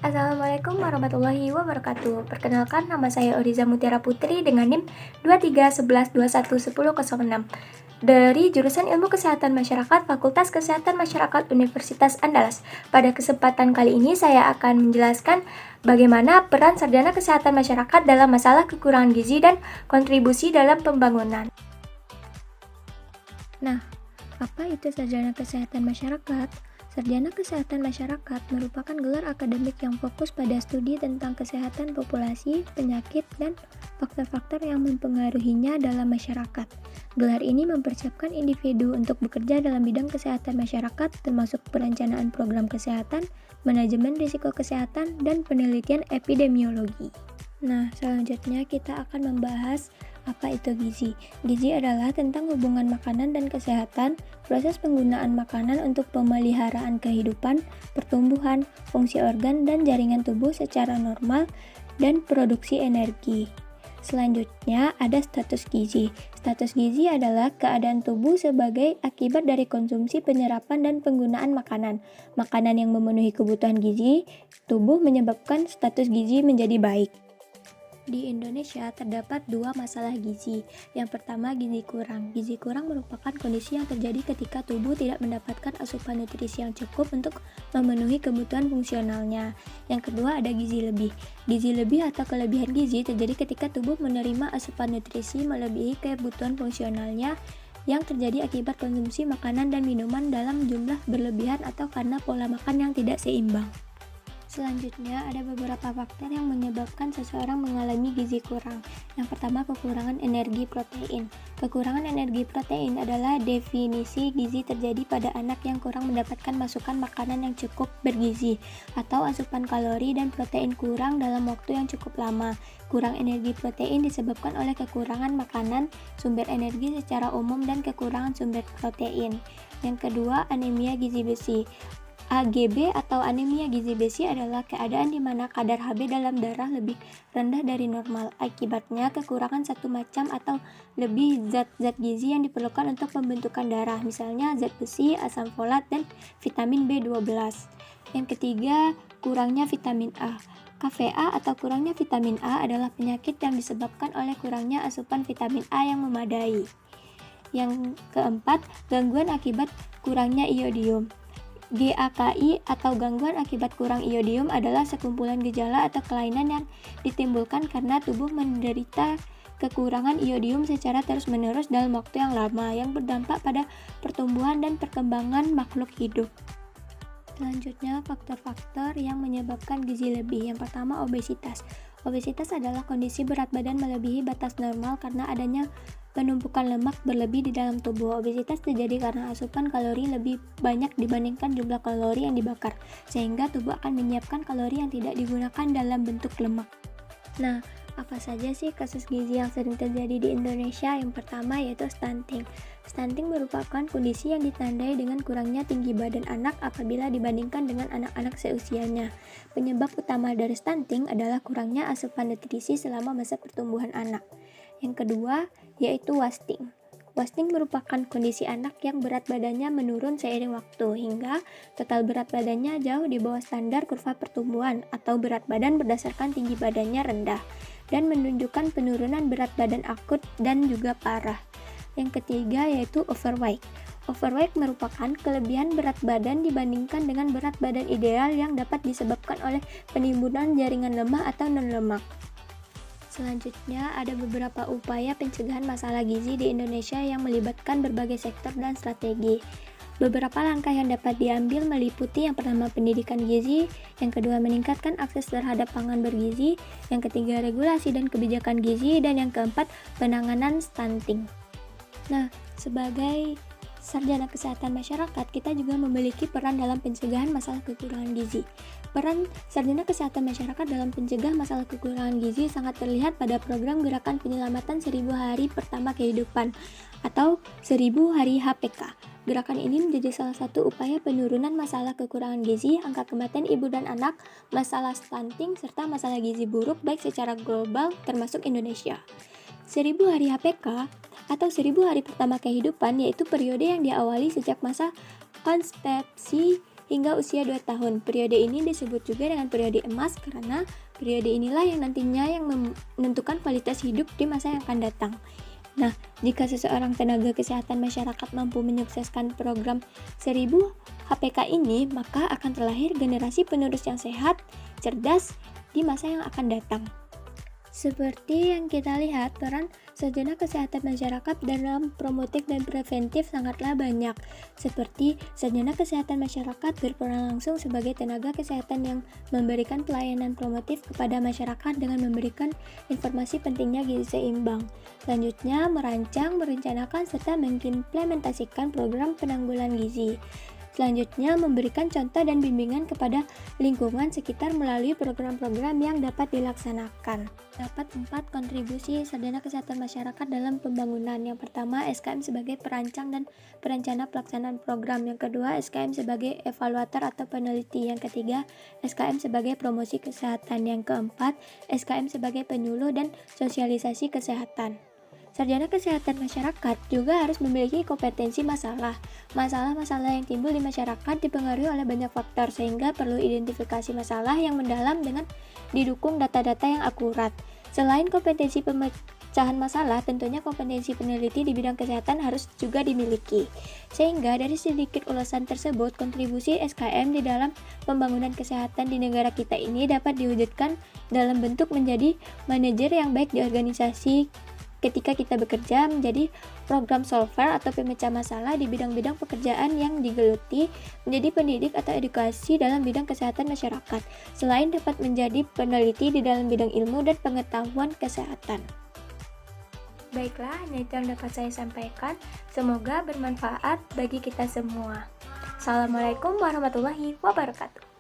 Assalamualaikum warahmatullahi wabarakatuh. Perkenalkan, nama saya Oriza Mutiara Putri dengan NIM 2311211006 dari jurusan Ilmu Kesehatan Masyarakat Fakultas Kesehatan Masyarakat Universitas Andalas. Pada kesempatan kali ini saya akan menjelaskan bagaimana peran sarjana kesehatan masyarakat dalam masalah kekurangan gizi dan kontribusi dalam pembangunan. Nah, apa itu sarjana kesehatan masyarakat? Sarjana Kesehatan Masyarakat merupakan gelar akademik yang fokus pada studi tentang kesehatan populasi, penyakit, dan faktor-faktor yang mempengaruhinya dalam masyarakat. Gelar ini mempersiapkan individu untuk bekerja dalam bidang kesehatan masyarakat, termasuk perencanaan program kesehatan, manajemen risiko kesehatan, dan penelitian epidemiologi. Nah, selanjutnya kita akan membahas apa itu gizi. Gizi adalah tentang hubungan makanan dan kesehatan, proses penggunaan makanan untuk pemeliharaan kehidupan, pertumbuhan, fungsi organ dan jaringan tubuh secara normal, dan produksi energi. Selanjutnya ada status gizi. Status gizi adalah keadaan tubuh sebagai akibat dari konsumsi, penyerapan, dan penggunaan makanan. Makanan yang memenuhi kebutuhan gizi tubuh menyebabkan status gizi menjadi baik. Di Indonesia terdapat dua masalah gizi. Yang pertama, gizi kurang. Gizi kurang merupakan kondisi yang terjadi ketika tubuh tidak mendapatkan asupan nutrisi yang cukup untuk memenuhi kebutuhan fungsionalnya. Yang kedua, ada gizi lebih. Gizi lebih atau kelebihan gizi terjadi ketika tubuh menerima asupan nutrisi melebihi kebutuhan fungsionalnya yang terjadi akibat konsumsi makanan dan minuman dalam jumlah berlebihan atau karena pola makan yang tidak seimbang. Selanjutnya, ada beberapa faktor yang menyebabkan seseorang mengalami gizi kurang. Yang pertama, kekurangan energi protein. Kekurangan energi protein adalah definisi gizi terjadi pada anak yang kurang mendapatkan masukan makanan yang cukup bergizi, atau asupan kalori dan protein kurang dalam waktu yang cukup lama. Kurang energi protein disebabkan oleh kekurangan makanan, sumber energi secara umum, dan kekurangan sumber protein. Yang kedua, anemia gizi besi. AGB atau anemia gizi besi adalah keadaan di mana kadar Hb dalam darah lebih rendah dari normal. Akibatnya kekurangan satu macam atau lebih zat-zat gizi yang diperlukan untuk pembentukan darah, misalnya zat besi, asam folat, dan vitamin B12. Yang ketiga, kurangnya vitamin A. KVA atau kurangnya vitamin A adalah penyakit yang disebabkan oleh kurangnya asupan vitamin A yang memadai. Yang keempat, gangguan akibat kurangnya iodium. GAKI atau gangguan akibat kurang iodium adalah sekumpulan gejala atau kelainan yang ditimbulkan karena tubuh menderita kekurangan iodium secara terus-menerus dalam waktu yang lama yang berdampak pada pertumbuhan dan perkembangan makhluk hidup. Selanjutnya, faktor-faktor yang menyebabkan gizi lebih. Yang pertama, obesitas. Obesitas adalah kondisi berat badan melebihi batas normal karena adanya penumpukan lemak berlebih di dalam tubuh. Obesitas terjadi karena asupan kalori lebih banyak dibandingkan jumlah kalori yang dibakar, sehingga tubuh akan menyiapkan kalori yang tidak digunakan dalam bentuk lemak. Nah, apa saja sih kasus gizi yang sering terjadi di Indonesia? Yang pertama yaitu stunting. Stunting merupakan kondisi yang ditandai dengan kurangnya tinggi badan anak apabila dibandingkan dengan anak-anak seusianya. Penyebab utama dari stunting adalah kurangnya asupan nutrisi selama masa pertumbuhan anak. Yang kedua yaitu wasting. Wasting merupakan kondisi anak yang berat badannya menurun seiring waktu hingga total berat badannya jauh di bawah standar kurva pertumbuhan atau berat badan berdasarkan tinggi badannya rendah dan menunjukkan penurunan berat badan akut dan juga parah. Yang ketiga yaitu overweight. Overweight merupakan kelebihan berat badan dibandingkan dengan berat badan ideal yang dapat disebabkan oleh penimbunan jaringan lemak atau non-lemak. Selanjutnya, ada beberapa upaya pencegahan masalah gizi di Indonesia yang melibatkan berbagai sektor dan strategi. Beberapa langkah yang dapat diambil meliputi yang pertama pendidikan gizi, yang kedua meningkatkan akses terhadap pangan bergizi, yang ketiga regulasi dan kebijakan gizi, dan yang keempat penanganan stunting. Nah, sebagai sarjana kesehatan masyarakat, kita juga memiliki peran dalam pencegahan masalah kekurangan gizi. Peran sarjana kesehatan masyarakat dalam pencegah masalah kekurangan gizi sangat terlihat pada program Gerakan Penyelamatan 1000 Hari Pertama Kehidupan atau 1000 Hari HPK. Gerakan ini menjadi salah satu upaya penurunan masalah kekurangan gizi, angka kematian ibu dan anak, masalah stunting, serta masalah gizi buruk baik secara global termasuk Indonesia. 1000 Hari HPK atau 1000 Hari Pertama Kehidupan yaitu periode yang diawali sejak masa konsepsi hingga usia 2 tahun. Periode ini disebut juga dengan periode emas karena periode inilah yang nantinya yang menentukan kualitas hidup di masa yang akan datang. Nah, jika seseorang tenaga kesehatan masyarakat mampu menyukseskan program 1000 HPK ini, maka akan terlahir generasi penerus yang sehat, cerdas di masa yang akan datang. Seperti yang kita lihat, peran sarjana kesehatan masyarakat dalam promotif dan preventif sangatlah banyak. Seperti sarjana kesehatan masyarakat berperan langsung sebagai tenaga kesehatan yang memberikan pelayanan promotif kepada masyarakat dengan memberikan informasi pentingnya gizi seimbang. Selanjutnya, merancang, merencanakan, serta mengimplementasikan program penanggulangan gizi. Selanjutnya, memberikan contoh dan bimbingan kepada lingkungan sekitar melalui program-program yang dapat dilaksanakan. Dapat 4 kontribusi sarjana kesehatan masyarakat dalam pembangunan. Yang pertama, SKM sebagai perancang dan perencana pelaksanaan program. Yang kedua, SKM sebagai evaluator atau peneliti. Yang ketiga, SKM sebagai promosi kesehatan. Yang keempat, SKM sebagai penyuluh dan sosialisasi kesehatan. Sarjana kesehatan masyarakat juga harus memiliki kompetensi masalah. Masalah-masalah yang timbul di masyarakat dipengaruhi oleh banyak faktor, sehingga perlu identifikasi masalah yang mendalam dengan didukung data-data yang akurat. Selain kompetensi pemecahan masalah, tentunya kompetensi peneliti di bidang kesehatan harus juga dimiliki. Sehingga dari sedikit ulasan tersebut, kontribusi SKM di dalam pembangunan kesehatan di negara kita ini dapat diwujudkan dalam bentuk menjadi manajer yang baik di organisasi ketika kita bekerja, menjadi program solver atau pemecah masalah di bidang-bidang pekerjaan yang digeluti, menjadi pendidik atau edukasi dalam bidang kesehatan masyarakat, selain dapat menjadi peneliti di dalam bidang ilmu dan pengetahuan kesehatan. Baiklah, hanya itu yang dapat saya sampaikan. Semoga bermanfaat bagi kita semua. Assalamualaikum warahmatullahi wabarakatuh.